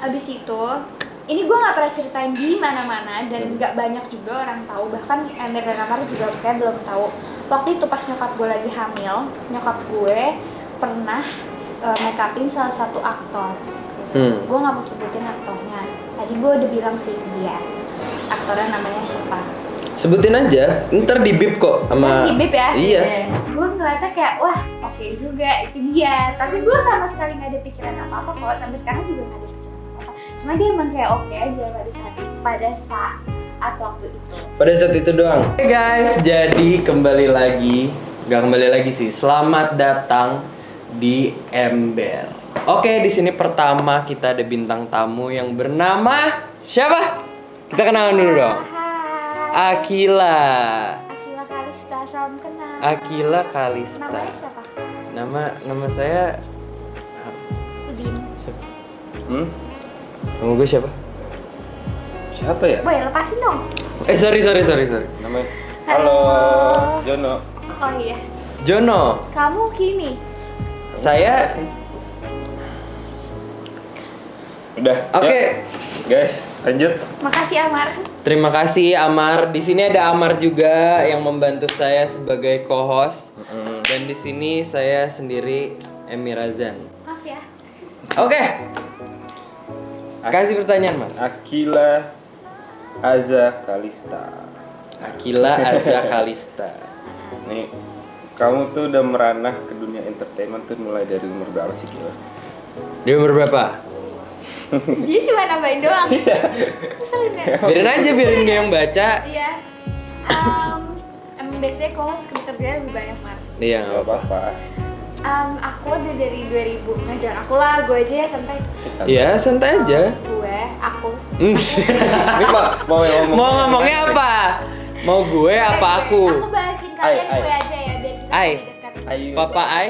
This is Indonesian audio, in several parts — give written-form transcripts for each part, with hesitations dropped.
Abis itu, ini gue nggak pernah ceritain di mana-mana dan nggak banyak juga orang tahu. Bahkan Emir dan Amar juga kayak belum tahu. Waktu itu pas nyokap gue lagi hamil, nyokap gue pernah make upin salah satu aktor. Gue nggak mau sebutin aktornya. Tadi gue udah bilang sih dia. Aktornya namanya siapa? Sebutin aja, ntar di bip kok sama. Di bip ya? Iya. Gue ngeliatnya kayak, wah oke juga itu dia. Tapi gue sama sekali nggak ada pikiran apa-apa kok. Sampai sekarang juga nggak ada pikiran apa-apa. Cuma dia emang kayak oke aja pada saat waktu itu. Pada saat itu doang. Oke guys, jadi kembali lagi sih. Selamat datang di Ember. Oke, di sini pertama kita ada bintang tamu yang bernama siapa? Kita kenalan dulu dong. Akila Kalista, salam kenal. Akila Kalista. Namanya siapa? Nama saya Udin. siapa? Nama gue siapa? Siapa ya? Boy, lepasin dong. Sorry. Namanya. Halo. Jono. Oh iya. Jono. Kamu Kimi. Saya. Udah. Oke. Guys, lanjut. Makasih Amar. Terima kasih Amar. Di sini ada Amar juga yang membantu saya sebagai co-host. Dan di sini saya sendiri Emir Azan. Maaf ya. Oke. Kasih pertanyaan, Mar. Akila Aza Kalista. Akila Aza Kalista. Nih, kamu tuh udah meranah ke dunia entertainment tuh mulai dari umur berapa sih, Kila? Dia umur berapa? Dia cuma nambahin doang. Keselin ya? Biarin dia yang baca. Iya. Emang biasanya co-host kerja lebih banyak Mar. Iya, Gak apa-apa. Aku udah dari 2000 ngajar aku lah, gue aja ya santai. Iya, santai aja. Aku. Ini Mau ngomongnya apa? Mau gue apa aku? Aku bahasin kalian Ai. gue aja ya biar kita Ai. lebih dekat. Ayu. Papa Ai?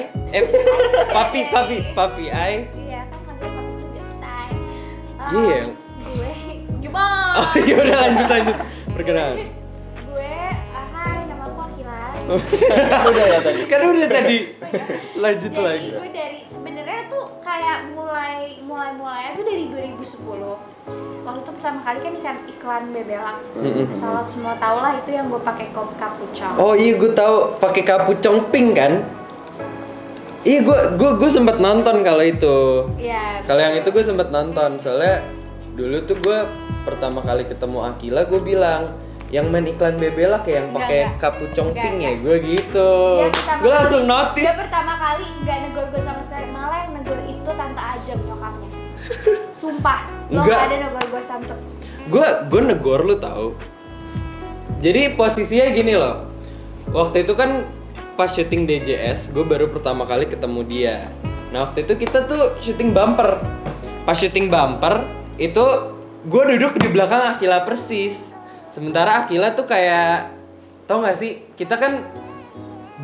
Papi Ai? Iya kan manggil papi juga say. Iya. Gue gimana? Oh iya udah lanjut. Perkenalan. Gue, hai nama aku Akila. Udah ya tadi. Kan udah tadi. Lanjut Jadi lagi. gue dari sebenarnya tuh kayak mulai tuh dari 2010. Waktu itu pertama kali kan iklan Bebelak. Salah semua tau lah itu yang gue pakai kapucong. Oh iya gue tahu pakai kapucong pink kan? Iya gue sempat nonton kalau itu. Iya. Kalau yang itu gue sempat nonton soalnya dulu tuh gue pertama kali ketemu Akila gue bilang yang main iklan Bebelak ya yang pakai kapucong pink ya gue gitu. Gue langsung notice. Dia pertama kali nggak negor gue sama sekali, malah yang negor itu Tante Ajeng nyokapnya. Sumpah, lo Enggak. nggak ada negor gue samsek. Gue negor lu tahu. Jadi posisinya gini loh. Waktu itu kan pas syuting DJS, gue baru pertama kali ketemu dia. Nah waktu itu kita tuh syuting bumper. Pas syuting bumper itu gue duduk di belakang Akila persis. Sementara Akila tuh kayak, tau gak sih? Kita kan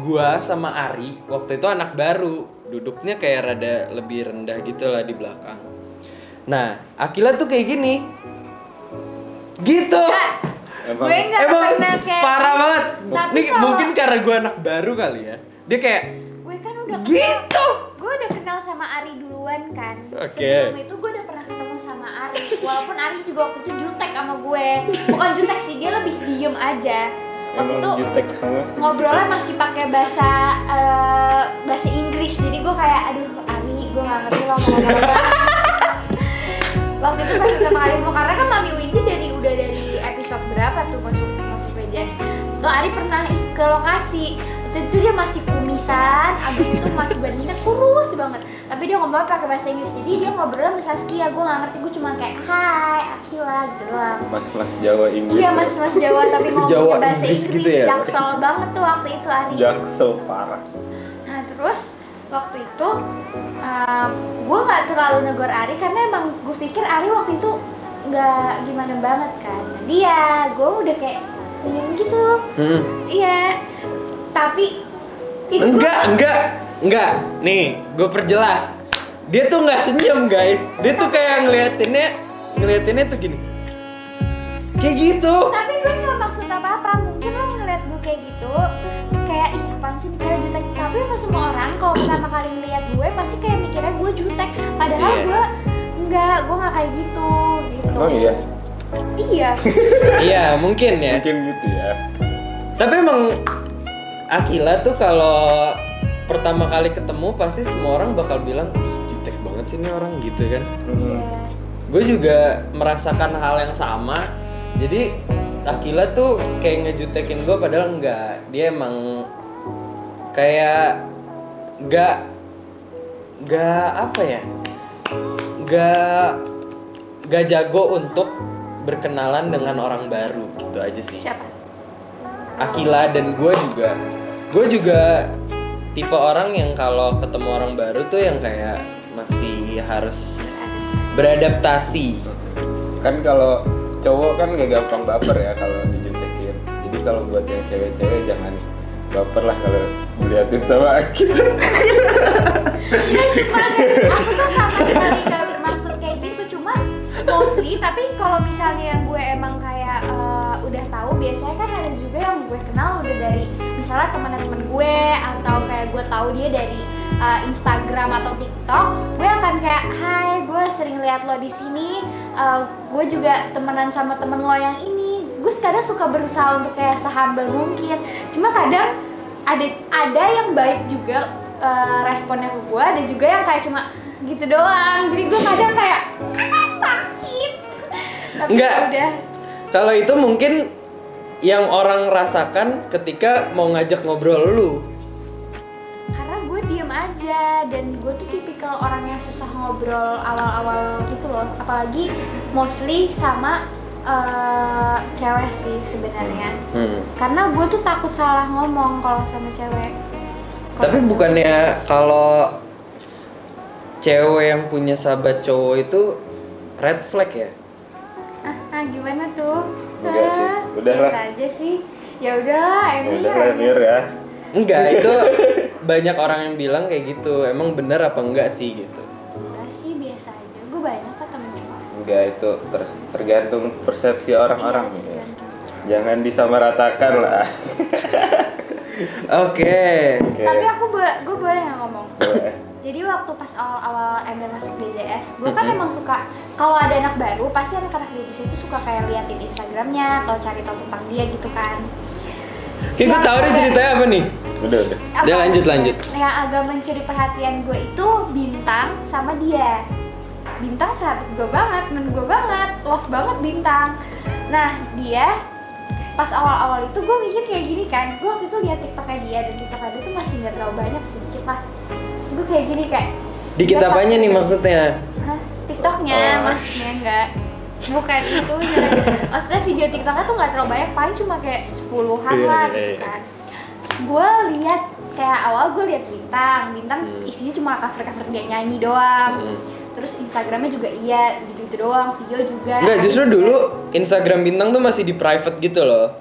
gue sama Ari waktu itu anak baru, duduknya kayak rada lebih rendah gitu lah di belakang. Nah Akila tuh kayak gini. Gitu. Gue nggak pernah kayak parah banget. Tapi Nih kalau- mungkin karena gue anak baru kali ya. Dia kayak gue kan udah gitu. Gue udah kenal sama Ari duluan kan. Oke. Sebelum itu gue udah pernah ketemu sama Ari. Walaupun Ari juga waktu itu jutek sama gue. Bukan jutek sih, dia lebih diem aja. Waktu itu Emang jutek sama sih. ngobrolnya masih pakai bahasa Inggris. Jadi gue kayak aduh Ari, gue nggak ngerti lo ngomong apa. Waktu itu pas pertama kali mau karena kan Mami Windy udah dari episode berapa tuh masuk PJS. Tuh Ari pernah ke lokasi. Waktu itu dia masih kumisan, abis itu masih badannya kurus banget. Tapi dia ngomong pakai bahasa Inggris. Jadi dia ngobrolnya sama Saskia, gue nggak ngerti, gue cuma kayak hai Akila gitu doang. Mas Jawa Inggris. Iya mas Jawa tapi ngomongnya Jawa bahasa Inggris Inggris gitu ya? Jaksel banget tuh waktu itu Ari. Jaksel parah. Nah terus waktu itu gue nggak terlalu negor Ari karena emang gue pikir Ari waktu itu nggak gimana banget kan. Nah, dia gue udah kayak senyum gitu. Iya. Tapi itu Enggak. Nih, gue perjelas. Dia tuh nggak senyum, guys. Dia tuh kayak ngeliatinnya tuh gini. Kayak gitu. Tapi gue nggak maksud apa-apa. Mungkin lo ngeliat gue kayak gitu, kayak ih apaan sih cewek jutek. Tapi pas semua orang kalau pertama kali ngeliat gue pasti kayak mikirnya gue jutek. Padahal Iya. gue enggak, gue nggak kayak gitu. Oh iya? Iya. Iya, mungkin ya. Mungkin gitu ya. Tapi emang Akila tuh kalau pertama kali ketemu pasti semua orang bakal bilang, "Ih, jutek banget sih ini orang," gitu kan. Hmm. Iya. Gue juga merasakan hal yang sama. Jadi Akila tuh kayak ngejutekin gue padahal enggak. Dia emang kayak enggak apa ya? Enggak jago untuk berkenalan dengan orang baru gitu aja sih. Siapa? Akila dan gue juga tipe orang yang kalau ketemu orang baru tuh yang kayak masih harus beradaptasi. Kan kalau cowok kan gak gampang baper ya kalau dijutekin. Jadi kalau buat yang cewek-cewek jangan baper lah kalau diliatin sama Akila. Enggak sih, aku tuh sama sekali gak bermaksud kayak gitu, cuma mostly. Tapi kalau misalnya yang gue emang kayak udah tahu, biasanya kan ada juga yang gue kenal udah dari misalnya teman-teman gue, atau kayak gue tahu dia dari Instagram atau TikTok. Gue akan kayak, "Hai, gue sering lihat lo di sini. Gue juga temenan sama temen lo yang ini." Gue kadang suka berusaha untuk kayak sehumble mungkin. Cuma kadang ada yang baik juga responnya ke gue, ada juga yang kayak cuma gitu doang. Jadi gue kadang kayak sakit. Tapi Enggak. udah. Kalau itu mungkin yang orang rasakan ketika mau ngajak ngobrol lu. Karena gue diem aja, dan gue tuh tipikal orang yang susah ngobrol awal-awal gitu loh. Apalagi mostly sama cewek sih sebenarnya. Karena gue tuh takut salah ngomong kalau sama cewek. Tapi bukannya kalau cewek yang punya sahabat cowok itu red flag ya? Gimana tuh? Enggak sih, udahlah. Biasa aja sih. Ya udahlah, Udah lah Mir ya. Enggak, itu banyak orang yang bilang kayak gitu. Emang bener apa enggak sih gitu? Enggak sih, biasa aja. Gue banyak kok temen cowok. Enggak, itu tergantung persepsi orang-orang. Iya, Ya. tergantung. Jangan disamaratakan lah. Oke. Tapi gue boleh nggak ngomong? Boleh. Jadi waktu pas awal-awal Ember masuk DJS, gue kan emang suka, kalau ada anak baru pasti anak-anak DJS itu suka kayak liatin Instagramnya atau cari tahu tentang dia gitu kan. Oke, gue tahu nih ceritanya apa nih. Udah. Dia lanjut. Yang agak mencuri perhatian gue itu Bintang sama dia. Bintang sahabat gue banget, temen gue banget, love banget Bintang. Nah dia pas awal-awal itu gue mikir kayak gini kan, gue waktu itu lihat TikToknya dia, dan TikToknya dia tuh masih nggak terlalu banyak sih, dikit lah. Terus gue kayak gini kayak, Dikit dia apanya pakai- nih maksudnya? Hah? TikToknya maksudnya enggak, bukan itunya. Maksudnya video TikToknya tuh nggak terlalu banyak, paling cuma kayak 10-an lah gitu kan. Terus gue lihat kayak awal gue lihat Bintang isinya cuma cover dia nyanyi doang. Terus Instagramnya juga iya gitu doang, video juga. Enggak, justru dulu Instagram Bintang tuh masih di private gitu loh.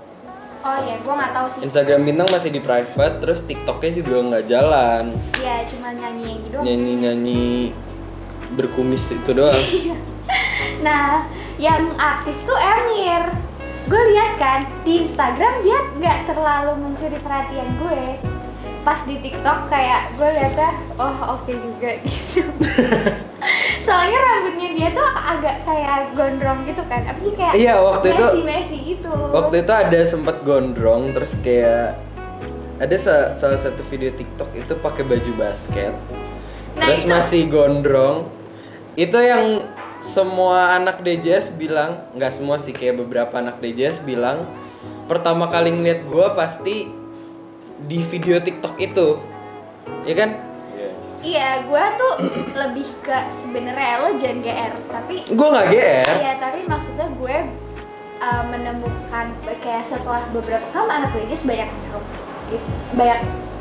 Oh iya, gue nggak tahu sih. Instagram Bintang masih di private, terus TikToknya juga nggak jalan. Iya, cuma nyanyi yang gitu doang. Nyanyi berkumis itu doang. Nah, yang aktif tuh Emir. Gue lihat kan di Instagram dia nggak terlalu mencuri perhatian gue. Pas di TikTok kayak gue liatnya, oh oke juga gitu. Soalnya rambutnya dia tuh agak kayak gondrong gitu kan. Apa sih kayak Iya, waktu itu Messi gitu. Waktu itu ada sempat gondrong, terus kayak ada salah satu video TikTok itu pakai baju basket. Nah, Terus itu- masih gondrong. Itu yang semua anak DJS bilang, nggak semua sih, kayak beberapa anak DJS bilang pertama kali ngeliat gua pasti di video TikTok itu. Ya kan? Iya, gue tuh lebih ke sebenarnya lo jangan GR, tapi Gua nggak GR. iya, tapi maksudnya gue menemukan kayak setelah beberapa kan anak DJs banyak yang cakep, banyak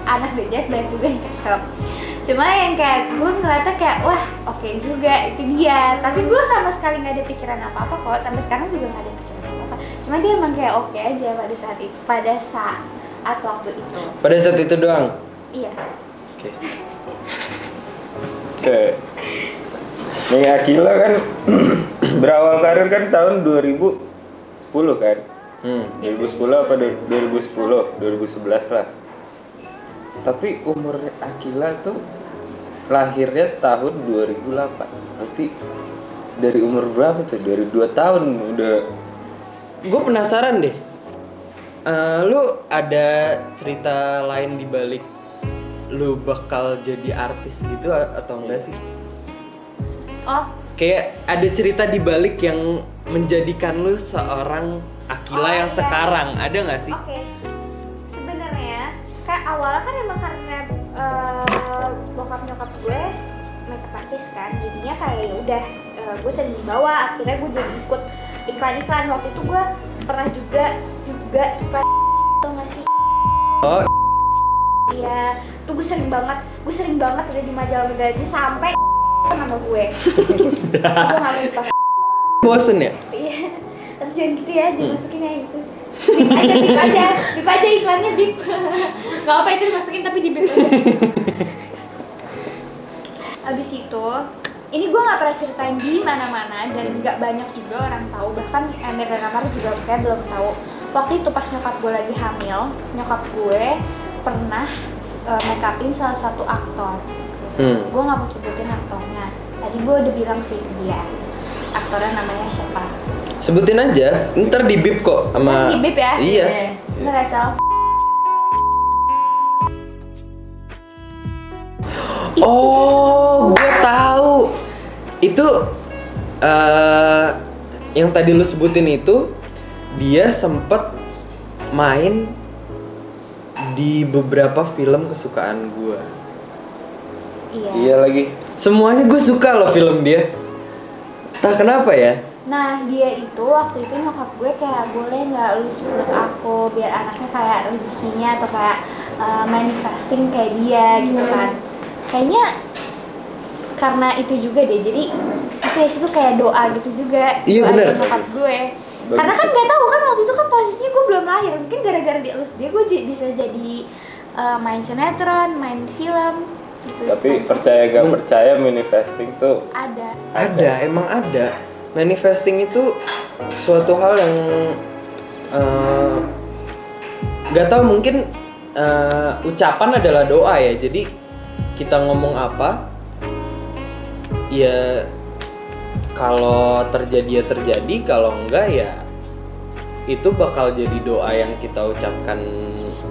anak DJs banyak juga yang cakep. Cuma yang kayak gue ngeliatnya kayak wah oke juga itu dia, tapi gue sama sekali nggak ada pikiran apa-apa kok, sampai sekarang juga nggak ada pikiran apa-apa. Cuma dia emang kayak oke aja pada saat itu, pada saat waktu itu. Pada saat itu doang. Iya. Oke. Oke. Nih Akila kan berawal karir kan tahun 2010 kan? 2010 apa 2010? 2011 lah. Tapi umur Akila tuh lahirnya tahun 2008. Berarti dari umur berapa tuh? Dari 2 tahun udah. Gue penasaran deh. Lu ada cerita lain di balik lu bakal jadi artis gitu atau enggak sih? Oh, Kayak ada cerita di balik yang menjadikan lu seorang Akila yang iya. sekarang, ada nggak sih? oke. Sebenarnya kayak awalnya kan emang karena bokap nyokap gue makeup artist kan, jadinya kayak ya udah gue sering dibawa, akhirnya gue jadi ikut iklan-iklan. Waktu itu gue pernah juga iklan tau nggak sih? Oh, Iya, tuh gue sering banget udah di majalah-majalah ini sampai nama gue. Gue nggak mau lupa. bosen ya? Iya, tapi jangan gitu ya, dimasukin aja gitu. Bip aja iklannya bip. Gak apa itu dimasukin tapi di bip aja. Abis itu, ini gue nggak pernah ceritain di mana-mana dan nggak banyak juga orang tahu. Bahkan Emir dan Amar juga kayak belum tahu. Waktu itu pas nyokap gue lagi hamil, nyokap gue pernah make upin salah satu aktor. Gue nggak mau sebutin aktornya. Tadi gue udah bilang sih ke dia. Aktornya namanya siapa? Sebutin aja, ntar di bip kok sama. Di bip ya? Iya. Bener ya, Cal? Oh, gue tahu. Itu yang tadi lu sebutin itu dia sempet main di beberapa film kesukaan gue. Iya. Iya lagi. Semuanya gue suka loh film dia. Entah kenapa ya. Nah, dia itu waktu itu nyokap gue kayak boleh nggak lu sebut aku biar anaknya kayak rezekinya atau kayak manifesting kayak dia gitu kan. Kayaknya karena itu juga deh, jadi kayak situ kayak doa gitu juga. Iya, doa bener. dari nyokap gue. Bagus. Karena kan nggak tahu kan waktu itu kan posisinya gue belum lahir, mungkin gara-gara dielus dia gue bisa jadi main sinetron, main film gitu. Tapi Main percaya gak percaya manifesting tuh ada. Ada, emang ada. Manifesting itu suatu hal yang nggak tahu, mungkin ucapan adalah doa ya. Jadi kita ngomong apa, ya kalau terjadi ya terjadi, kalau enggak ya itu bakal jadi doa yang kita ucapkan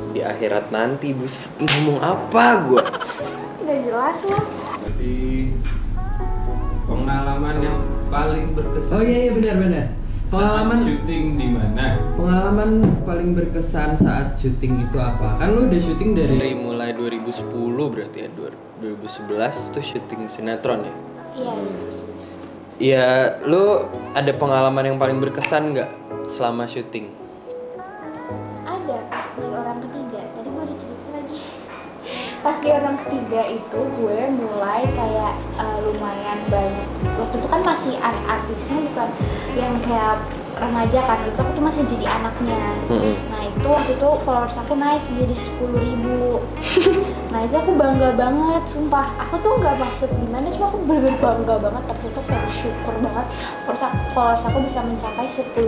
di akhirat nanti. Bus, ngomong apa gua? Nggak jelas loh. Berarti pengalaman yang paling berkesan. Oh iya benar. Saat syuting di mana? Pengalaman paling berkesan saat syuting itu apa? Kan lu udah syuting dari mulai 2010 berarti ya, 2011 tuh syuting sinetron ya? Iya. Iya, lu ada pengalaman yang paling berkesan nggak selama syuting? Ada pas di orang ketiga, tadi gue udah cerita lagi. Pas di orang ketiga itu gue mulai kayak lumayan banyak. Waktu itu kan masih artisnya bukan yang kayak remaja kan, itu aku tuh masih jadi anaknya. Nah itu waktu itu followers aku naik jadi 10.000. Nah itu aku bangga banget, sumpah. Aku tuh nggak maksud gimana, cuma aku bener-bener bangga banget. Waktu itu kayak bersyukur banget followers aku bisa mencapai 10.000.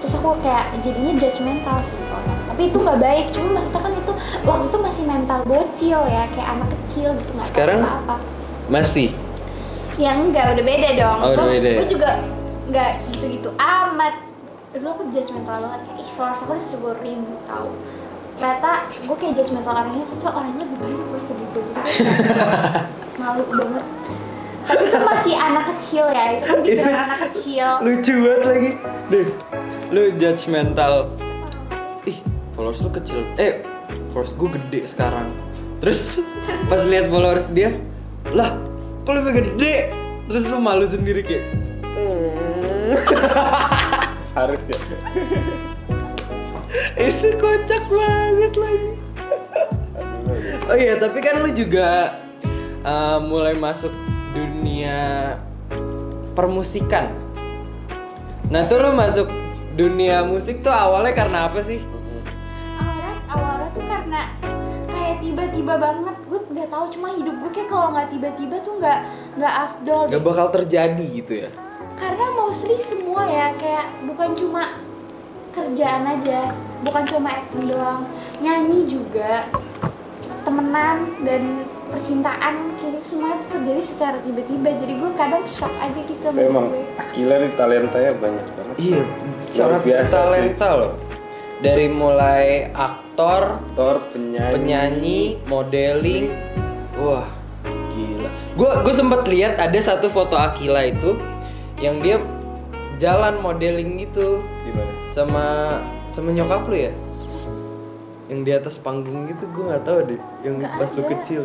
Terus aku kayak jadinya judgmental sih orang. Tapi itu nggak baik, cuma maksudnya kan itu waktu itu masih mental bocil ya, kayak anak kecil gitu, nggak tahu Sekarang apa-apa. masih? Ya enggak, udah beda dong. Oh, udah beda. Gue juga nggak gitu-gitu amat. Dulu aku judgmental banget, kayak ih followers aku udah 10.000 tau. Ternyata gue kayak judgmental orangnya, ternyata orangnya lebih banyak followers segitu gitu. Malu banget. Tapi itu masih anak kecil ya, itu kan pikiran anak kecil. Lucu banget lagi. Deh, lu judgmental. Ih, followers lu kecil. Followers gue gede sekarang. Terus pas lihat followers dia, lah, kok lebih gede? Terus lu malu sendiri kayak. harus ya. Itu kocak banget lagi. Oh iya, tapi kan lu juga mulai masuk dunia permusikan. Nah tuh lu masuk dunia musik tuh awalnya karena apa sih? Awalnya tuh karena kayak tiba-tiba banget. Gue nggak tahu, cuma hidup gue kayak kalau nggak tiba-tiba tuh nggak afdol. Gak bakal terjadi gitu ya? Karena mostly semua ya kayak bukan cuma kerjaan aja, bukan cuma acting doang, nyanyi juga. pertemanan dan percintaan kayak gitu semuanya tuh terjadi secara tiba-tiba, jadi gue kadang shock aja gitu sama Emang gue. Akila nih talentanya banyak banget. Iya, sangat biasa talenta loh. Dari mulai aktor, Aktor, penyanyi, modeling, wah gila. Gue sempat lihat ada satu foto Akila itu yang dia jalan modeling gitu Gimana? sama nyokap lu ya, yang di atas panggung gitu. Gue nggak tahu deh, yang Nggak pas lu ada. kecil.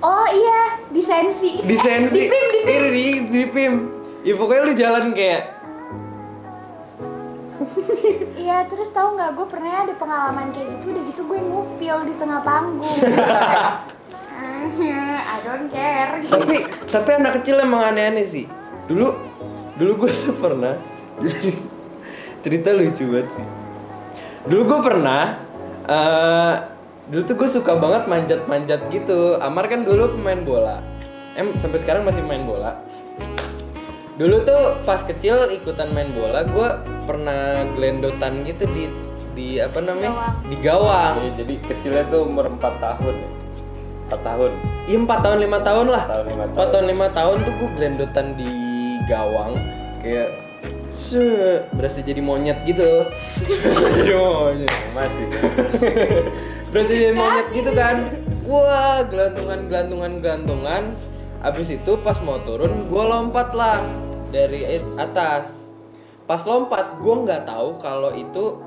Oh iya, di Sensi. Di Sensi, di PIM. di PIM. Ya pokoknya lu jalan kayak Iya, terus tahu nggak, gue pernah ada pengalaman kayak gitu, udah gitu gue ngupil di tengah panggung. I don't care. tapi anak kecil emang aneh-aneh sih. Dulu gue pernah cerita lucu banget sih. Dulu gue pernah dulu tuh gue suka banget manjat-manjat gitu. Amar kan dulu pemain bola. Sampai sekarang masih main bola. Dulu tuh pas kecil ikutan main bola, gue pernah gelendotan gitu di apa namanya? Di gawang. Ya, jadi kecilnya tuh umur 4 tahun ya? 4 tahun? Iya 4 tahun 5 tahun lah. 4 4 tahun 5 tahun tuh gue gelendotan di gawang. Kayak berasa jadi monyet gitu. Berasa jadi monyet. Masih. Berasa jadi monyet gitu kan. Wah, gelantungan. Abis itu pas mau turun, gue lompat lah dari atas. Pas lompat, gue nggak tahu kalau itu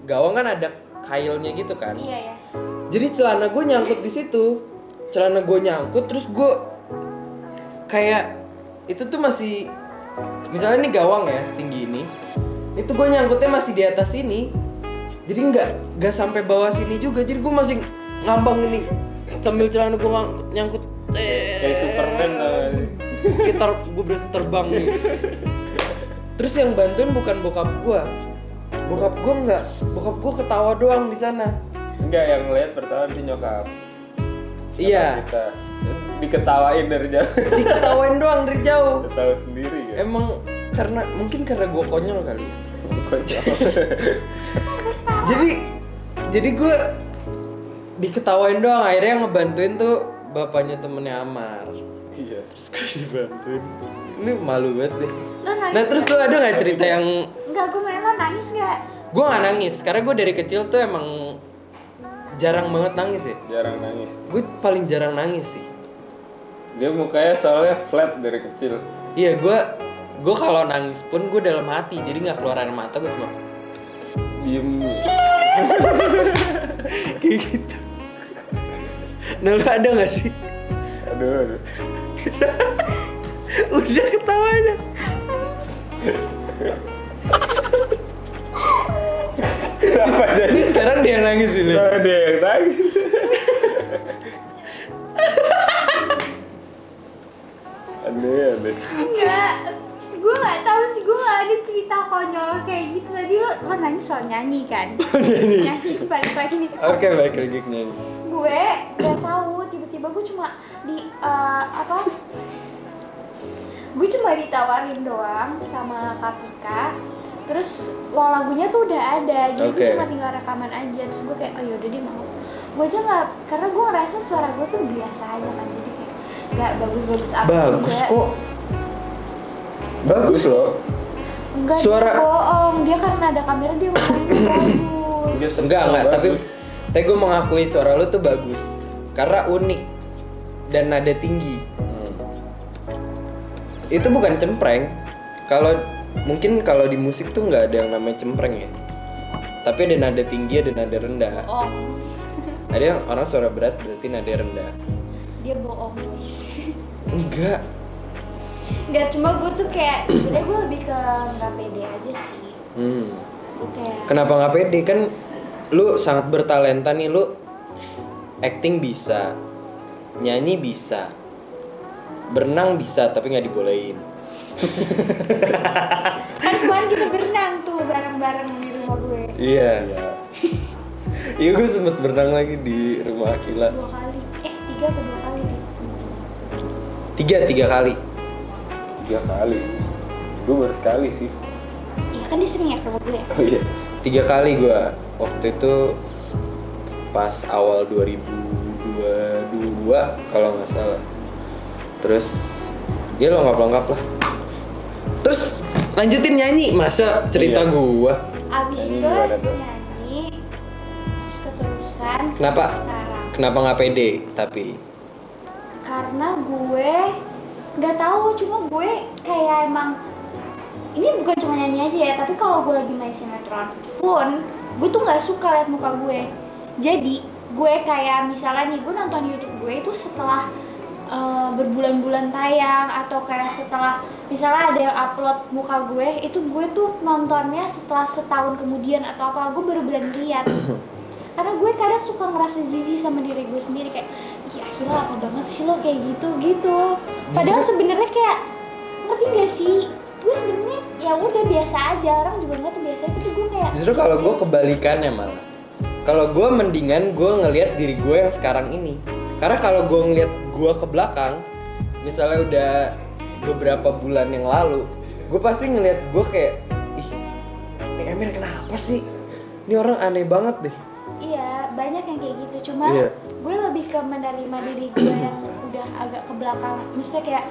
gawang kan ada kailnya gitu kan. Iya ya. Jadi celana gue nyangkut di situ. Celana gue nyangkut, terus gue kayak itu tuh masih, misalnya ini gawang ya setinggi ini, itu gue nyangkutnya masih di atas ini. Jadi nggak sampai bawah sini juga. Jadi gue masih ngambang ini sambil celana gue nyangkut. Kayak Superman Gue berasa terbang nih. Terus yang bantuin bukan bokap gue. Bokap gue ketawa doang di sana. Enggak, yang ngeliat pertama di nyokap. Iya. Kita diketawain dari jauh. Diketawain doang dari jauh. Ketawa sendiri kan. Emang mungkin karena gue konyol kali ya. jadi gue diketawain doang. Akhirnya yang ngebantuin tuh bapaknya temennya Amar. Iya. Terus gue dibantuin. Ini malu banget deh. Lo nangis? Nah terus lu ada nggak cerita yang? Enggak, gue main, lo nangis nggak? Gue nggak nangis karena gue dari kecil tuh emang jarang banget nangis ya. Jarang nangis. Gue paling jarang nangis sih. Dia mukanya soalnya flat dari kecil. Iya, gue kalau nangis pun gue dalam hati, jadi nggak keluar air mata, gue cuma Diem. kayak gitu. Nah lu ada nggak sih? Aduh. Udah ketawanya. Kenapa jadi? Ini sekarang dia yang nangis ini. Nah, dia yang nangis. Aneh. Enggak, gue nggak tahu sih, gue nggak ada cerita konyol kayak gitu. Tadi lo nangis soal nyanyi kan? Nyanyi balik lagi nih. Oke, baik lagi ke nyanyi. Gue nggak tahu, tiba-tiba gue cuma gue cuma ditawarin doang sama Kapika. Terus lagunya tuh udah ada, jadi gue Oke. cuma tinggal rekaman aja. Terus gue kayak, oh yaudah deh mau. Gue aja nggak, karena gue ngerasa suara gue tuh biasa aja kan, jadi kayak nggak bagus-bagus apa Bagus juga. kok. Bagus loh. Enggak, Suara- dia bohong. Dia karena ada kamera dia ngomongnya bagus. Enggak, tapi gue mengakui suara lu tuh bagus. Karena unik dan nada tinggi. Itu bukan cempreng. Mungkin kalau di musik tuh nggak ada yang namanya cempreng ya. Tapi ada nada tinggi, ada nada rendah. Bohong. Ada yang orang suara berat berarti nada rendah. Dia bohong guys. Enggak. Enggak, cuma gue tuh kayak sebenarnya gue lebih ke nggak pede aja sih. Gue kayak Kenapa nggak pede? Kan lu sangat bertalenta nih, lu acting bisa, nyanyi bisa, berenang bisa tapi nggak dibolehin. kan kemarin kita berenang tuh bareng-bareng di rumah gue Iya. Iya, gue sempet berenang lagi di rumah Akila. 2 kali. 3 atau 2 kali deh. Tiga kali. 3 kali. Gue baru sekali sih. Iya kan dia sering ya ke rumah gue ya. Oh iya. 3 kali gue waktu itu pas awal 2022 kalau nggak salah. Terus ya lengkap lah. Terus lanjutin nyanyi, masa cerita Iya. gua. Abis Nyanyi itu gimana tuh? nyanyi, terus keterusan. Kenapa? Sekarang. Kenapa nggak pede tapi? Karena gue nggak tahu, cuma gue kayak emang ini bukan cuma nyanyi aja ya, tapi kalau gue lagi main sinetron pun gue tuh nggak suka liat muka gue. Jadi gue kayak misalnya nih gue nonton YouTube gue itu setelah berbulan-bulan tayang, atau kayak setelah misalnya ada yang upload muka gue, itu gue tuh nontonnya setelah setahun kemudian atau apa, gue baru berani lihat. Karena gue kadang suka ngerasa jijik sama diri gue sendiri, kayak ya akhirnya apa banget sih lo kayak gitu. Padahal sebenarnya kayak ngerti gak sih, gue sebenarnya ya udah biasa aja, orang juga nggak biasa itu, terus gue kayak Justru kalau gue kebalikannya malah. Kalau gue mendingan gue ngelihat diri gue yang sekarang ini. Karena kalau gue ngeliat gue ke belakang, misalnya udah beberapa bulan yang lalu, gue pasti ngeliat gue kayak, ih, ini Emir kenapa sih? Ini orang aneh banget deh. iya banyak yang kayak gitu. Cuma Iya. gue lebih ke menerima diri gue yang udah agak ke belakang. Maksudnya kayak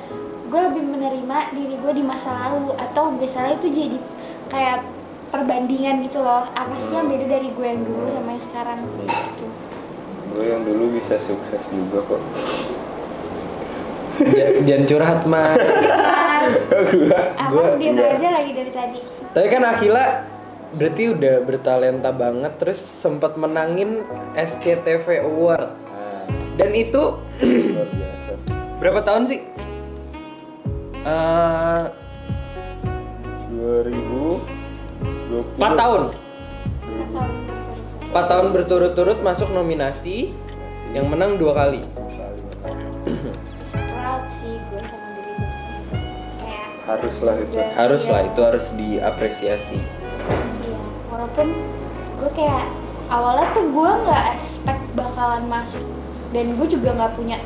gue lebih menerima diri gue di masa lalu, atau misalnya itu jadi kayak perbandingan gitu loh, apa sih yang beda dari gue yang dulu sama yang sekarang kayak gitu. Gue yang dulu bisa sukses juga kok. Jangan curhat mah. Apa diem aja lagi dari tadi. Tapi kan Akila berarti udah bertalenta banget, terus sempat menangin SCTV Award. Nah, Dan itu luar biasa sih. berapa tahun sih? 2020. 4 tahun. 2000. 4 tahun berturut-turut masuk nominasi, yang menang 2 kali. Proud sih gue sama diri gue sendiri. Kayak Haruslah itu. udah, Haruslah, iya. itu harus diapresiasi. Iya, walaupun gue kayak awalnya tuh gue nggak expect bakalan masuk, dan gue juga nggak punya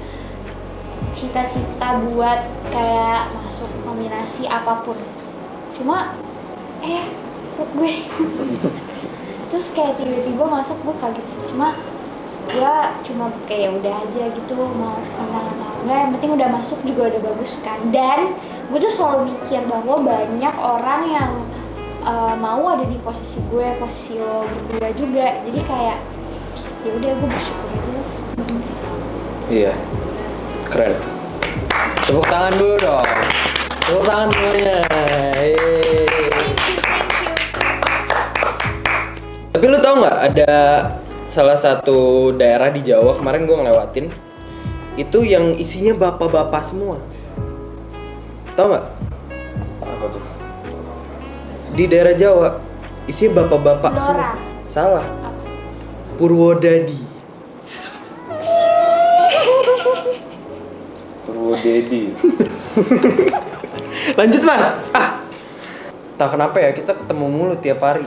cita-cita buat kayak masuk nominasi apapun. Cuma menurut gue terus kayak tiba-tiba masuk, gue kaget sih. Cuma gue cuma kayak udah aja gitu, mau menang atau enggak, yang penting udah masuk juga udah bagus kan. Dan gue tuh selalu mikir bahwa banyak orang yang mau ada di posisi gue, posisi lo berdua juga. Jadi kayak ya udah, gue bersyukur aja. Iya. Keren. Tepuk tangan dulu dong. Tepuk tangan semuanya. Yeay. Thank you. Tapi lu tau nggak, ada salah satu daerah di Jawa kemarin gue ngelewatin, itu yang isinya bapak-bapak semua. Tau nggak? Apa tuh? Di daerah Jawa isinya bapak-bapak Blora. semua. Salah. Apa? Purwodadi. Purwodadi. Lanjut man. Tak kenapa ya, kita ketemu mulu tiap hari.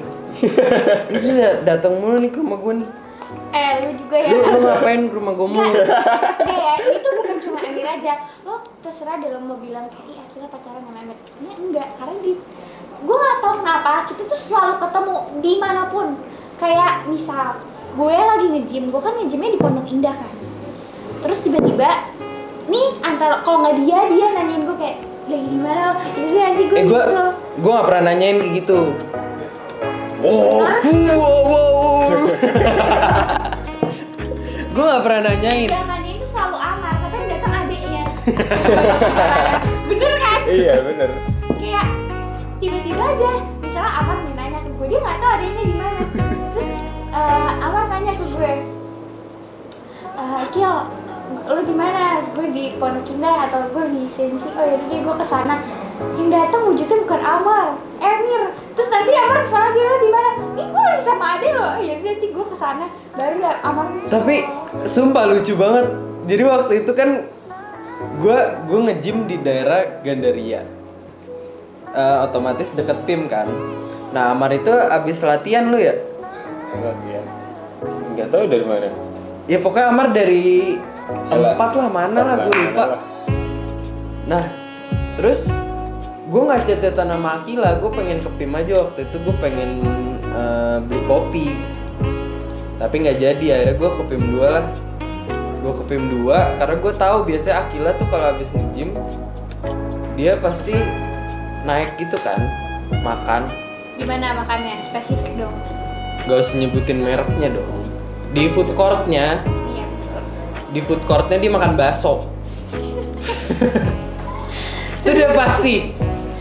Ini datang mulu nih ke rumah gue nih. Lu juga ya. Lu ngapain ke rumah gue mulu? Enggak ya, ini tuh bukan cuma Emir aja. Lo terserah deh lo mau bilang kayak, ih akhirnya pacaran sama Emir. Ini enggak, karena gue gak tau kenapa kita tuh selalu ketemu dimanapun. Kayak misal gue lagi nge-gym, gue kan nge-gymnya di Pondok Indah kan. Terus tiba-tiba nih antara kalau nggak dia nanyain gue kayak lagi di mana lo? Jadi nanti gue nyusul. Gue gak pernah nanyain kayak gitu. Wow. Gue gak pernah nanyain. Yang nanyain itu selalu Amar, tapi yang datang adeknya. Bener kan? Iya bener. Kayak tiba-tiba aja misalnya Amar nih nanya ke gue, dia nggak tahu adanya di mana. Terus Amar nanya ke gue, Kiel, lo di mana? Gue di Pondok Indah atau gue di Sensi. Oh yaudah deh, gue kesana. Yang datang wujudnya bukan Amar, Emir. Terus nanti Amar lagi, lo di mana? Ih gue lagi sama ade lo. Ya nanti gue kesana, baru ya Amar. Tapi sumpah lucu banget. Jadi waktu itu kan gue nge-gym di daerah Gandaria. Otomatis deket PIM kan. Nah Amar itu abis latihan lu ya? Latihan. Nggak tahu dari mana. Ya pokoknya Amar dari tempat lah, mana lah gue lupa. Nah terus gue nggak chat-chatan sama Akila, gue pengen ke PIM aja waktu itu, gue pengen beli kopi. Tapi nggak jadi, akhirnya gue ke PIM 2 lah. Gue ke PIM 2 karena gue tahu biasanya Akila tuh kalau habis nge-gym dia pasti naik gitu kan, makan. Gimana makannya? Spesifik dong. Gak usah nyebutin mereknya dong. Di food courtnya, Iya, betul. di food courtnya dia makan bakso. Itu udah pasti.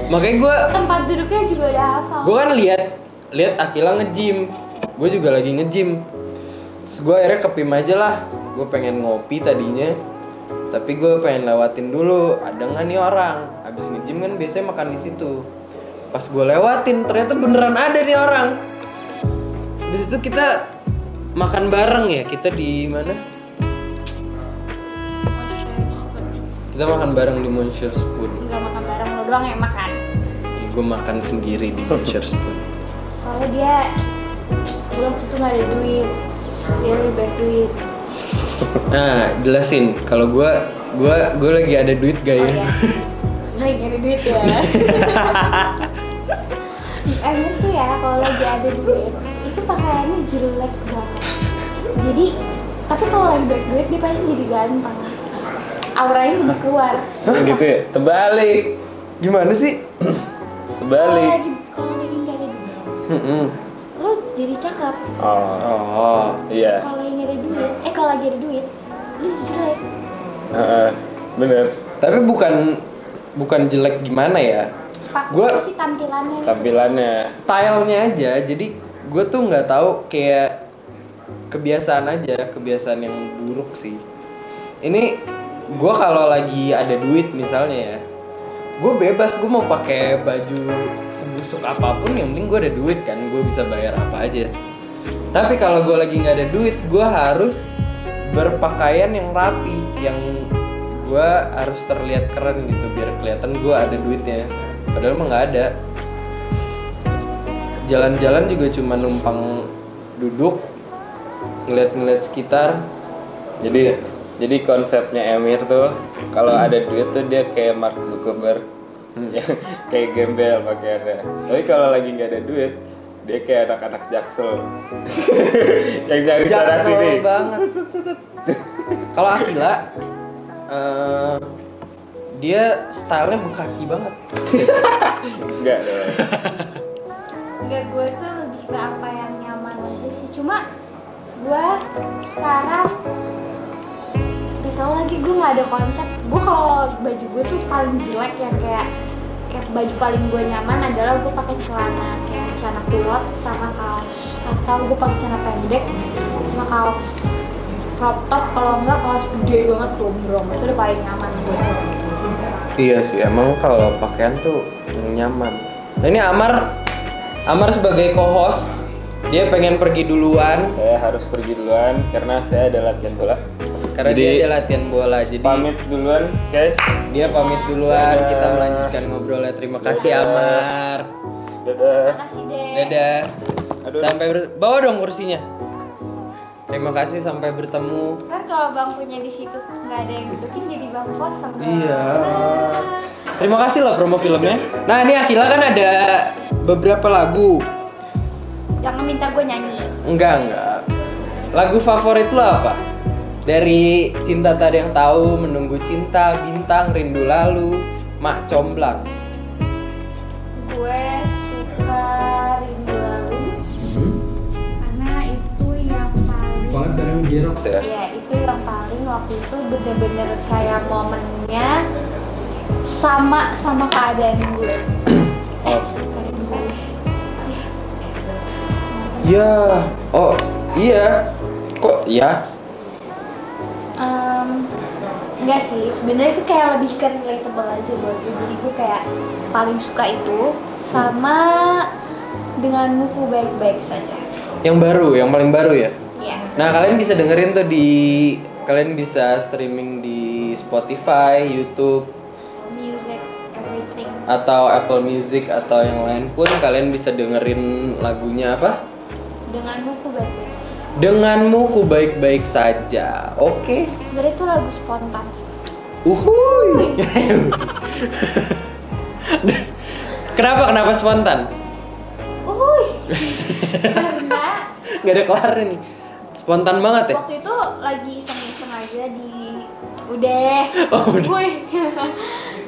Makanya Tempat duduknya juga udah hafal. gue kan lihat Akila nge-gym, gue juga lagi nge-gym. Terus gue akhirnya ke PIM aja lah. Gue pengen ngopi tadinya, tapi gue pengen lewatin dulu ada nggak nih orang. Habis nge-gym kan biasanya makan di situ. Pas gue lewatin ternyata beneran ada nih orang. Habis itu kita makan bareng ya, kita di mana? Kita makan bareng di Monsieur Spoon. Enggak makan bareng, lo doang yang makan. Gue makan sendiri di Monsieur Spoon. Soalnya dia waktu itu nggak ada duit, dia lebih banyak duit. Nah, jelasin kalau gue lagi ada duit gak ya? Oh, iya. Lagi nggak ada duit ya. Emang tuh ya kalau lagi ada duit itu pakaiannya jelek banget. Jadi tapi kalau lagi banyak duit dia pasti jadi ganteng. Auranya udah keluar. Gitu ya? Terbalik. Gimana sih? Terbalik. Kalau lagi nggak ada duit, Mm-mm. lo jadi cakep. Oh, iya. Kalau lagi nggak ada duit, kalau lagi ada duit, lo jadi jelek. Bener. Tapi bukan jelek gimana ya? Gua sih tampilannya. Tampilannya. Stylenya aja. Jadi gue tuh nggak tahu, kayak kebiasaan aja, kebiasaan yang buruk sih. Ini gue kalau lagi ada duit misalnya ya, gue bebas, gue mau pakai baju sebusuk apapun, yang penting gue ada duit kan, gue bisa bayar apa aja. Tapi kalau gue lagi nggak ada duit, gue harus berpakaian yang rapi, yang gue harus terlihat keren gitu, biar kelihatan gue ada duitnya. Padahal mah nggak ada. Jalan-jalan juga cuma numpang duduk, ngeliat-ngeliat sekitar. Jadi konsepnya Emir tuh kalau ada duit tuh dia kayak Mark Zuckerberg, ya, kayak gembel pakaiannya. Tapi kalau lagi nggak ada duit, dia kayak anak-anak Jaksel yang nyari sana sini. Jaksel banget. Kalau Akila, dia stylenya Bekasi banget. Enggak dong. Enggak, gue tuh lebih ke apa yang nyaman aja sih. Cuma gue sekarang gak tau lagi, gue nggak ada konsep. Gue kalau baju gue tuh paling jelek yang kayak baju paling gue nyaman adalah gue pakai celana kayak celana kulot sama kaos, atau gue pakai celana pendek sama kaos crop top. Kalau enggak kaos gede banget gombrong, itu udah paling nyaman gue. Iya sih, emang kalau pakaian tuh yang nyaman. Nah ini Amar sebagai co-host, dia pengen pergi duluan. Saya harus pergi duluan karena saya ada latihan bola. Karena Jadi, dia ada latihan bola, jadi Pamit duluan, guys. dia pamit duluan. Dadah. Kita melanjutkan ngobrolnya. Terima kasih Dadah. Amar. Dadah. Makasih deh. Dadah. Aduh. Sampai bawa dong kursinya. Terima kasih, sampai bertemu. Kan kalau bangkunya di situ nggak ada yang dudukin jadi bangku kosong. Iya. Terima kasih loh promo filmnya. Nah ini Akila kan ada beberapa lagu. Jangan minta gue nyanyi. Enggak. Lagu favorit lo apa? Dari Cinta Tak Ada Yang Tahu, Menunggu Cinta, Bintang, Rindu Lalu, Mak Comblang. Gue suka Rindu Lalu karena itu yang paling. Banget bareng Jerox ya? Iya, itu yang paling waktu itu bener-bener kayak momennya sama keadaan gue. Keadaan gue. Ya. Oh iya. Kok ya? Enggak sih, sebenarnya itu kayak lebih ke relatable aja buat gue. Jadi gue kayak paling suka itu sama Denganmu Ku Baik-Baik Saja. Yang baru, yang paling baru ya? Iya. Nah kalian bisa dengerin tuh kalian bisa streaming di Spotify, YouTube, Music, everything. atau Apple Music atau yang lain pun kalian bisa dengerin lagunya apa? Denganmu Ku Baik-Baik Saja. Denganmu Ku Baik-Baik Saja. Oke. Sebenarnya itu lagu spontan sih. Uhuy. Kenapa spontan? Karena Gak ada kelarnya nih. Spontan banget ya? Waktu itu lagi iseng-iseng aja di udah. Oh, udah. Wih.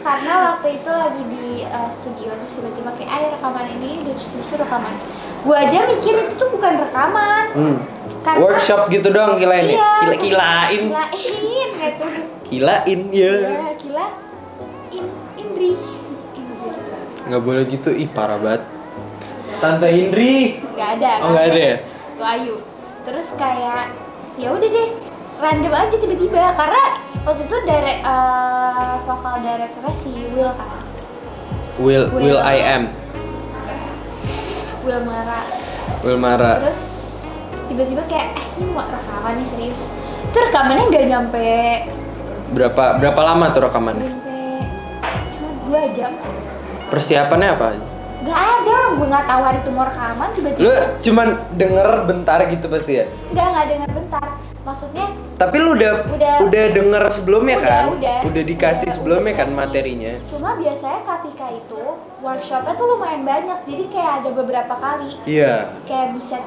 Karena waktu itu lagi di studio terus tiba-tiba kayak ayo rekaman ini terus rekaman. Gue aja mikir itu tuh bukan rekaman. Karena, workshop gitu dong kilain ya? iya, Kilain gitu. Kilain ya. Iya, Indri. Nggak boleh gitu, ih parah banget. Tante Indri. Nggak ada. Oh nggak ada ya? Tuh Ayu. Terus kayak ya udah deh random aja tiba-tiba karena waktu itu vokal directornya si Will kan. Will I am. Will Mara. Terus Tiba-tiba kayak ini mau rekaman nih serius. Itu rekamannya nggak nyampe berapa lama tuh rekamannya? Cuma 2 jam. Persiapannya apa? Gak ada, orang gue nggak tahu hari itu mau rekaman tiba-tiba. Lu cuman denger bentar gitu pasti ya? Nggak dengar bentar. Maksudnya Tapi lu udah denger sebelumnya kan? Udah dikasih sebelumnya kan dikasih. materinya? Cuma biasanya Kafika itu workshopnya tuh lumayan banyak, jadi kayak ada beberapa kali. Iya. Kayak bisa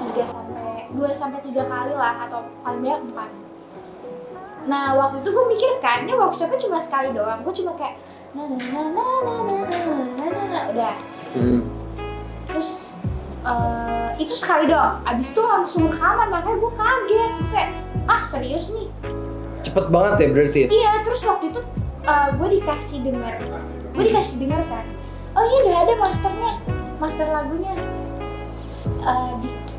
2 sampai 3 kali lah atau paling banyak 4. Nah waktu itu gue mikir kan, ini workshopnya cuma sekali doang. Gue cuma kayak udah. Terus itu sekali doang. Abis itu langsung rekaman, makanya gue kaget. Gue kayak serius nih. Cepet banget ya berarti? Iya, terus waktu itu gue dikasih denger kan. Oh ini udah ada master lagunya.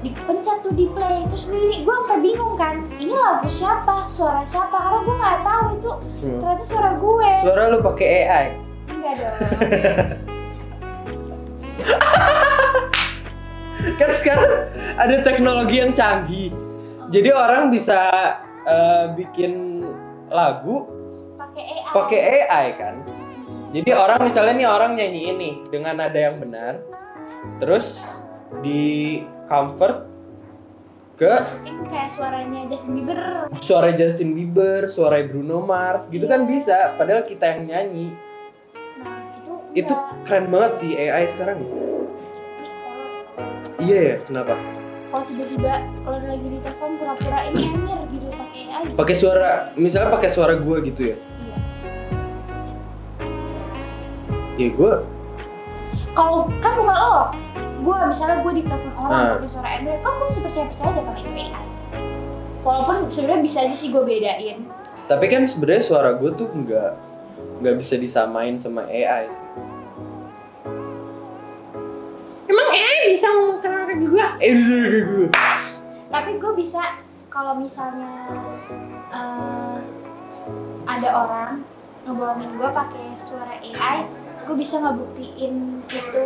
Dipencet tuh di play, terus gue sampai bingung kan. Ini lagu siapa? Suara siapa? Karena gue nggak tahu itu ternyata suara gue. Suara lu pakai AI? Enggak dong. Kan sekarang ada teknologi yang canggih. Jadi orang bisa bikin lagu pakai AI kan. Jadi orang misalnya nih orang nyanyi ini dengan nada yang benar, terus di convert ke kayak suaranya Justin Bieber, suara Bruno Mars gitu kan bisa. Padahal kita yang nyanyi. Nah Itu keren banget sih AI sekarang. Iya ya, kenapa? Kalau tiba-tiba lo lagi di telepon pura-pura ini Emir gitu pakai AI. Pakai suara, misalnya pakai suara gue gitu ya? Iya. Ya gue. Kalau kan bukan lo, gue misalnya gue ditelepon orang pakai suara Emir, kan gue bisa percaya aja karena itu AI. Walaupun sebenarnya bisa aja sih gue bedain. Tapi kan sebenarnya suara gue tuh nggak bisa disamain sama AI. Emang AI bisa ngomong kayak gue? Bisa kayak gue. Tapi gue bisa kalau misalnya ada orang ngebohongin gue pakai suara AI, gue bisa ngebuktiin itu.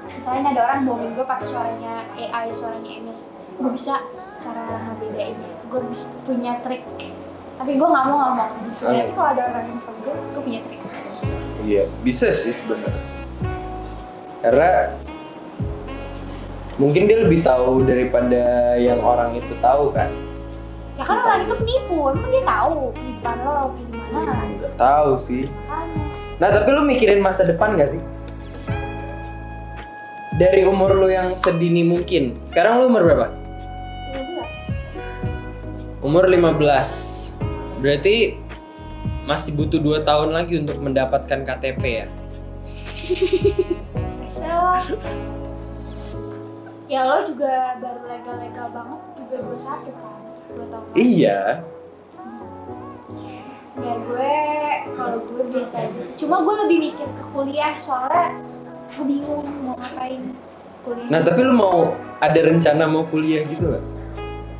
Misalnya ada orang bohongin gue pakai suaranya AI, suaranya ini, gue bisa cara ngebedainnya. Gue bisa punya trik. Tapi gue nggak mau ngomong. Sebenarnya kalau ada orang yang ngomong gue punya trik. Iya, bisa sih sebenarnya. Karena mungkin dia lebih tahu daripada yang orang itu tahu kan. Ya kan orang itu penipu, emang dia tahu penipuan lo gimana? Nggak tahu sih. Makanya. Nah tapi lu mikirin masa depan gak sih? Dari umur lu yang sedini mungkin. Sekarang lu umur berapa? 15. Umur 15. Berarti masih butuh 2 tahun lagi untuk mendapatkan KTP ya? So, ya lo juga baru legal banget juga 21 kan? 2 tahun lagi. Iya. Ya kalau gue biasa aja sih. Cuma gue lebih mikir ke kuliah soalnya gue bingung mau ngapain kuliah. Nah tapi lu mau ada rencana mau kuliah gitu gak?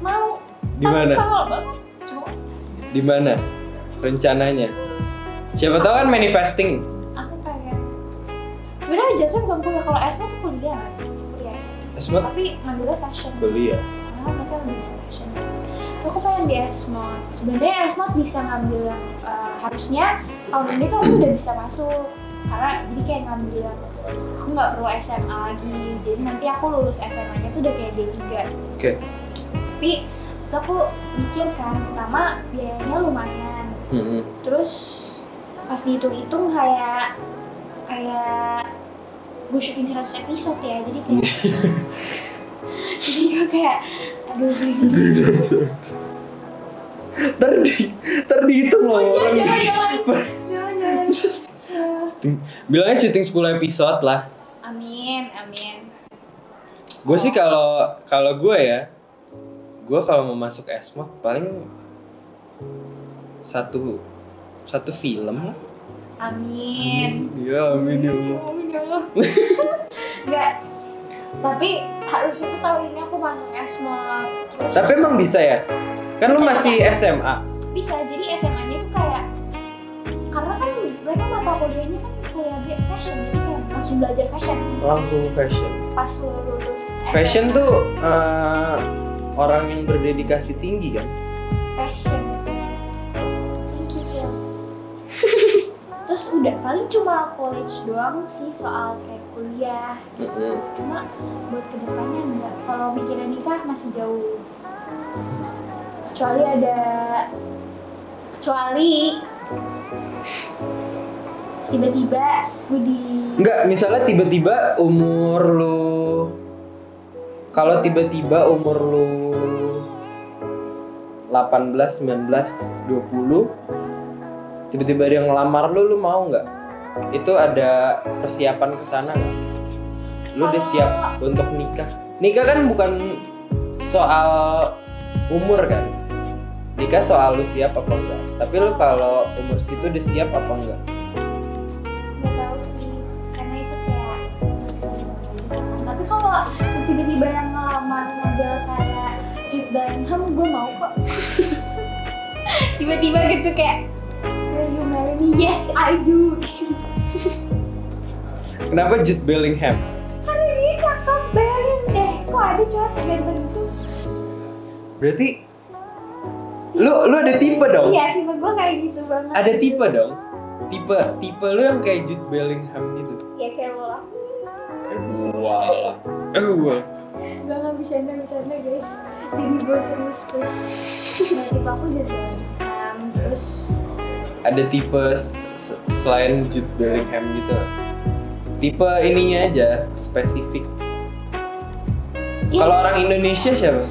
Mau. Di mana? Mahal banget. Cuma Di mana rencananya? Siapa tahu kan manifesting. aku pengen. Sebenarnya jatuhnya bukan kuliah, kalau ESMA tuh kuliah nggak sih? Kuliah. Esmod Tapi ngambilnya fashion. kuliah. Karena mereka ngambil fashion. Aku pengen di ESMOD. Sebenarnya ESMOD bisa ngambil yang harusnya tahun ini tuh aku udah bisa masuk. Karena jadi kayak ngambil yang aku nggak perlu SMA lagi. Jadi nanti aku lulus SMA-nya tuh udah kayak D3. Oke. Tapi terus aku mikir kan, pertama biayanya lumayan. Terus pas dihitung-hitung kayak gue syuting 100 episode ya, jadi kayak jadi gue kayak aduh Terdihitung loh Iya, orang. jangan. Bilangnya syuting 10 episode lah. Amin. Gue sih kalau gue ya, gue kalau mau masuk SMOK paling satu film lah. Amin. Ya amin ya Allah. Amin ya Allah. Enggak. Tapi harusnya tuh tahun ini aku masuk SMOK. Terus Tapi emang bisa ya? Kan lu masih SMA. bisa, jadi SMA-nya tuh kayak, karena kan mereka mata kuliahnya kan kayak fashion, jadi kayak langsung belajar fashion Langsung fashion. pas lu lulus Fashion SMA. tuh orang yang berdedikasi tinggi kan? Fashion. Thank you, Phil. Terus udah, paling cuma college doang sih soal kayak kuliah. Cuma buat kedepannya enggak. Kalau mikirin nikah masih jauh. Kecuali tiba-tiba gue di Enggak, misalnya tiba-tiba umur lu, kalau tiba-tiba umur lu 18, 19, 20, tiba-tiba ada yang ngelamar lu mau nggak? Itu ada persiapan ke sana nggak? Lu udah siap untuk nikah? Nikah kan bukan soal umur kan? Nikah soal lu siap apa enggak? Tapi lu kalau umur segitu udah siap apa enggak? nggak tahu sih, karena itu kayak masih. Tapi kalau tiba-tiba yang ngelamar model kayak Jude Bellingham, gue mau kok. Tiba-tiba gitu kayak, will you marry me? Yes, I do. Kenapa Jude Bellingham? Karena dia cakep, bayangin deh, kok ada cowok seganteng itu? Berarti lu ada tipe dong? Iya, tipe gue kayak gitu banget. Ada tipe dong? Tipe lu yang kayak Jude Bellingham gitu. Ya kayak lo lah. Kayak gua lah. Gua. Gak bercanda guys. Jadi gue serius please. Nah, tipe aku Jude Bellingham. Terus Ada tipe selain Jude Bellingham gitu. Tipe ininya aja spesifik. Iya. Kalau orang Indonesia siapa?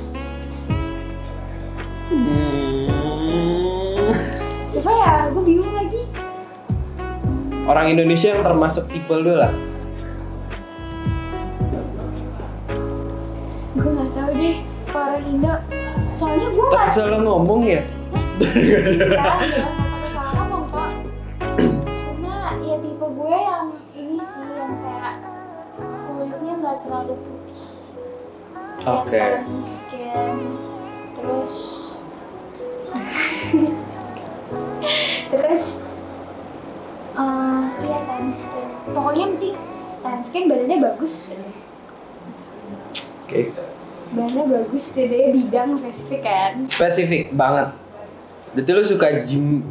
Siapa ya? Gue bingung lagi. Orang Indonesia yang termasuk tipe lu lah. Gue gak tahu deh. Kalau orang Indo, soalnya gue Tak gak salah ngomong ya. salah ngomong kok. Cuma ya tipe gue yang ini sih, yang kayak kulitnya gak terlalu putih. Oke. Yang skin. Terus iya tan skin. Pokoknya yang penting tan skin, badannya bagus. Oke. Badannya bagus, deh bidang spesifik kan. Spesifik banget. Berarti lu suka gym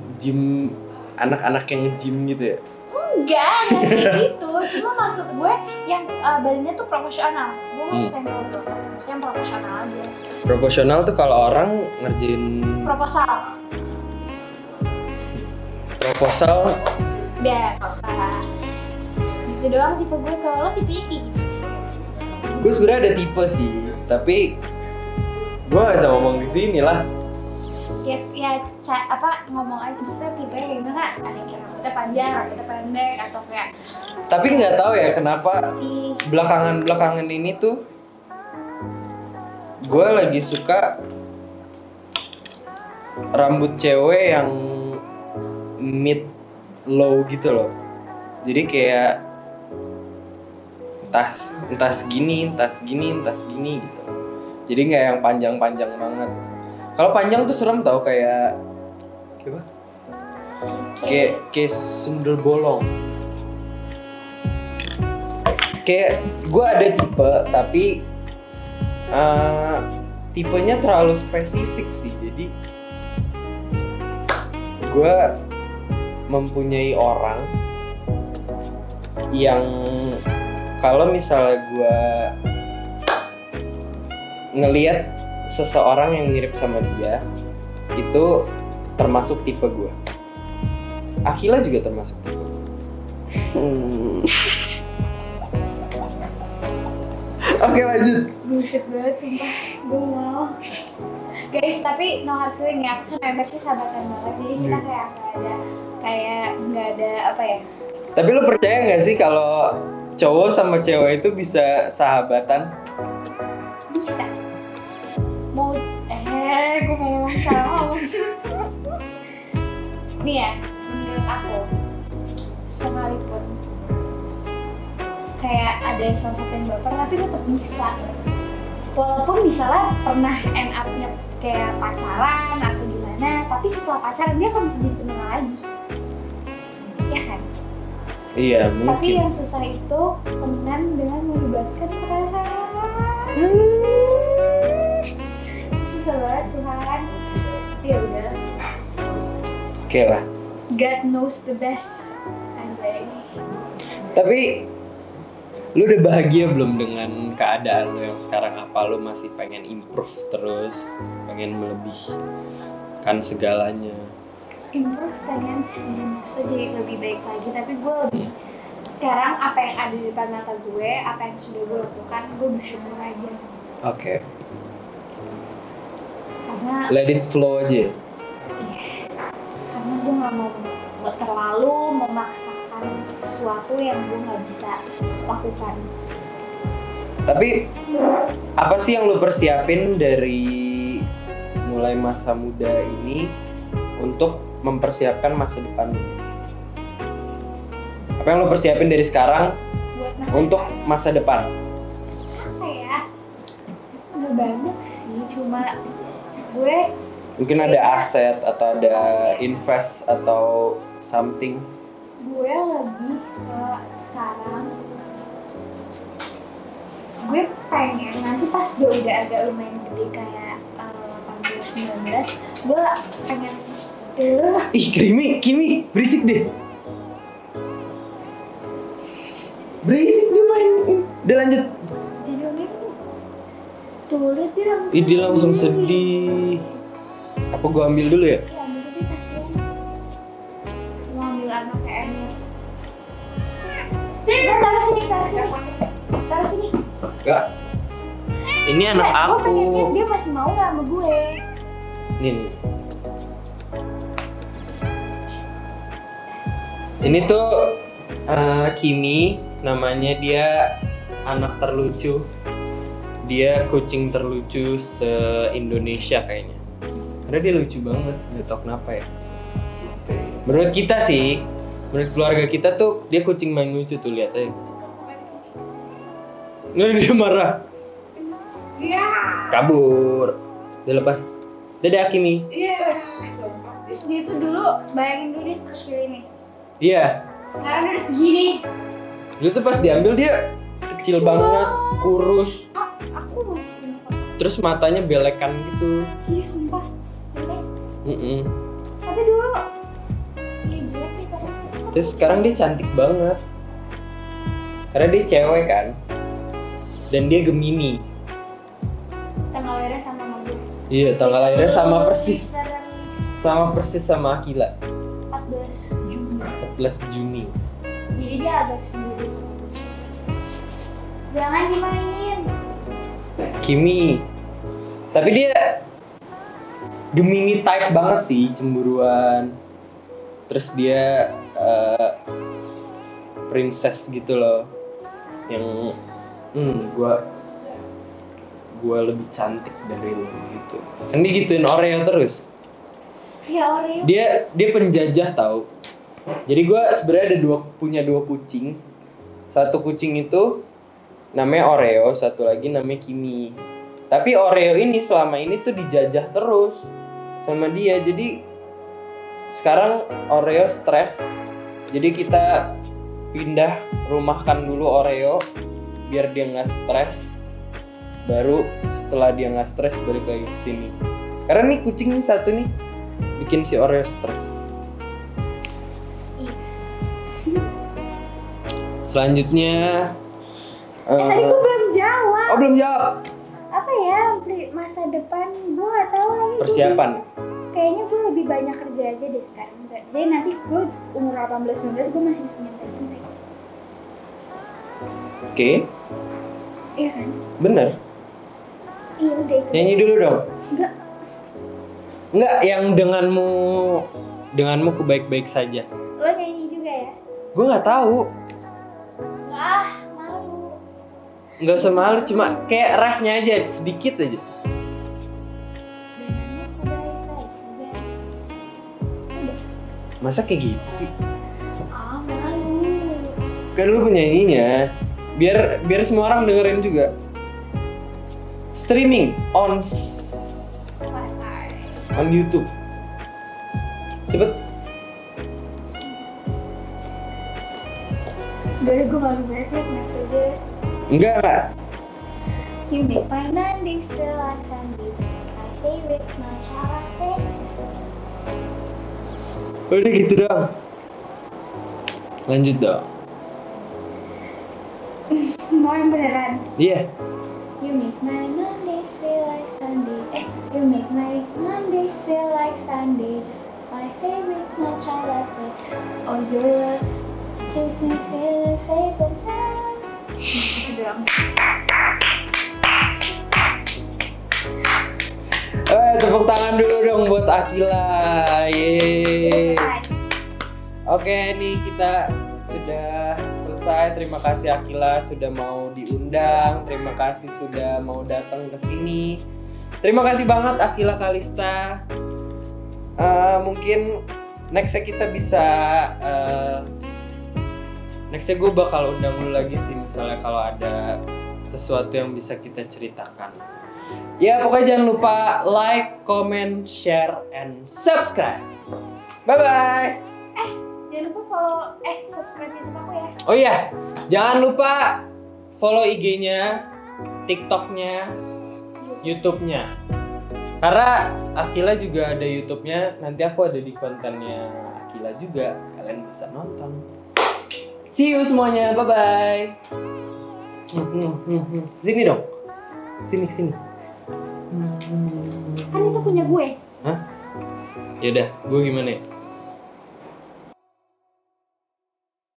anak-anak yang gym gitu ya? Enggak kayak gitu. Cuma maksud gue yang badannya tuh proporsional. Gue masuk yang proporsional aja. Proporsional tuh kalau orang ngerjain Proposal. proposal Udah, gak usah. Itu doang tipe gue. Kalau lo tipenya kayak gitu. gue sebenarnya ada tipe sih, tapi gue gak bisa ngomong di sini lah. Ngomong aja maksudnya tipe yang gimana? Ada yang kayak rambutnya panjang, rambutnya pendek, atau kayak Tapi nggak tahu ya kenapa di belakangan ini tuh gue lagi suka rambut cewek yang mid low gitu loh. Jadi kayak entah segini gitu. Jadi nggak yang panjang-panjang banget. Kalau panjang tuh serem tau, kayak apa? Kayak sundel bolong. Kayak gue ada tipe, tapi tipenya terlalu spesifik sih. Jadi gue mempunyai orang yang kalau misalnya gue ngelihat seseorang yang mirip sama dia, itu termasuk tipe gue. Akila juga termasuk tipe gue. Oke, lanjut. bullshit banget sumpah. Gue mau. Guys, tapi no hard feeling ya, aku sama Ember sih sahabatan banget. Jadi kita kayak nggak ada apa ya? Tapi lu percaya nggak sih kalau cowok sama cewek itu bisa sahabatan? Bisa. Mau gue mau ngomong salah ngomong. Nih ya, menurut aku sekalipun kayak ada yang salah satu yang baper, tapi tetap bisa. Walaupun misalnya pernah end up-nya kayak pacaran atau gimana, tapi setelah pacaran dia akan bisa jadi teman lagi. Ya kan? Iya, Tapi mungkin. yang susah itu temenan dengan melibatkan perasaan. Itu susah banget Tuhan. Ya udah. Oke lah. God knows the best. Anjay. Tapi lu udah bahagia belum dengan keadaan lu yang sekarang? Apa lu masih pengen improve terus, pengen melebihkan segalanya? Improve pengen sih, maksudnya jadi lebih baik lagi. Tapi gue lebih sekarang apa yang ada di depan mata gue, apa yang sudah gue lakukan, gue bersyukur aja. Oke. Karena Let it flow aja. karena gue nggak mau terlalu memaksakan sesuatu yang gue nggak bisa lakukan. Tapi apa sih yang lu persiapin dari mulai masa muda ini untuk mempersiapkan masa depan lu? Apa yang lu persiapin dari sekarang Buat masa untuk depan. masa depan? Apa ya? Nggak banyak sih, cuma gue Mungkin ada aset atau ada invest atau something. gue lebih ke sekarang gue pengen nanti pas gue udah agak lumayan gede kayak 18-19 gue pengen Ih, Kimi, berisik deh. Berisik dia main. Udah lanjut. jadi tuh lihat Dia langsung sedih. Apa gua ambil dulu ya? ya ambil deh kasihan mau ambil anaknya Emir. Taruh sini Enggak. Ini anak Nggak, gue pengen lihat aku. dia masih mau nggak sama gue. Nih. Ini tuh Kimi, namanya dia anak terlucu. Dia kucing terlucu se-Indonesia kayaknya. Karena dia lucu banget, nggak tau kenapa ya. Menurut kita sih, menurut keluarga kita tuh dia kucing main lucu tuh, lihat aja. Nggak, dia marah. Iya. Kabur. Dia lepas. Dadah Kimi. Terus dia tuh dulu bayangin dulu dia sekecil ini. Iya. Sekarang dia udah segini. Dulu tuh pas diambil dia kecil banget, kurus. Aku masih punya foto. Terus matanya belekan gitu. Iya sumpah. Jelek. Tapi dulu iya jelek nih padahal. Terus sekarang dia cantik banget. Karena dia cewek kan. Dan dia Gemini. Tanggal lahirnya sama sama gue. Iya, tanggal lahirnya sama Itu persis. kisaran Sama persis sama Akila. 14 Juni. 14 Juni. Jadi dia agak sendiri. Jangan dimainin. Kimi. Tapi dia Gemini type banget sih, cemburuan. Terus dia princess gitu loh. Yang gua lebih cantik dari lo gitu. Kan dia gituin Oreo terus. Ya Oreo. Dia penjajah tahu. Jadi gua sebenarnya punya dua kucing. Satu kucing itu namanya Oreo, satu lagi namanya Kimi. Tapi Oreo ini selama ini tuh dijajah terus sama dia. Jadi sekarang Oreo stres. Jadi kita pindah rumahkan dulu Oreo biar dia nggak stres. Baru setelah dia nggak stres balik lagi ke sini. Karena nih kucing nih satu nih bikin si Oreo stres. Iya. Selanjutnya Tadi gue belum jawab. oh belum jawab. Apa ya masa depan gue gak tahu lagi. Persiapan. Kayaknya gue lebih banyak kerja aja deh sekarang. Jadi nanti gue umur 18-19 gue masih bisa nyantai-nyantai. Oke, Iya kan? bener. Iya udah itu. Nyanyi dulu dong. Enggak. Enggak, yang denganmu ku baik-baik saja. Lo nyanyi juga ya? Gue nggak tahu. Wah, malu. Nggak usah malu, cuma kayak refnya aja sedikit aja. Denganmu ku baik-baik saja. Udah. Masa kayak gitu sih? Ah, malu. Kan lu penyanyinya. Biar semua orang dengerin juga. Streaming on Spotify. YouTube. Cepet. Udah gue malu banget ya, next aja. Enggak. You make my Mondays feel like Sundays. My favorite, my chocolate. Udah gitu doang. Lanjut dong. Mau yang beneran. Iya. You make my Mondays feel like Sunday. You make my Mondays feel like Sunday. Just my favorite, my chocolate. Oh, your love gives me feeling safe and sound. Gitu doang. Tepuk tangan dulu dong buat Akila. Yeay. Oke, nih kita sudah selesai. Terima kasih Akila sudah mau diundang. Terima kasih sudah mau datang ke sini. Terima kasih banget Akila Kalista. Mungkin nextnya kita bisa nextnya gue bakal undang lu lagi sih, misalnya kalau ada sesuatu yang bisa kita ceritakan. Ya pokoknya jangan lupa like, comment, share, and subscribe. Bye bye. Jangan lupa follow, subscribe YouTube aku ya. Oh iya, jangan lupa follow IG-nya, TikTok-nya, YouTube-nya. Karena Akila juga ada YouTube-nya, nanti aku ada di kontennya Akila juga. Kalian bisa nonton. See you semuanya, bye-bye. Sini dong. Sini. Kan itu punya gue. Hah? Yaudah, gue gimana ya?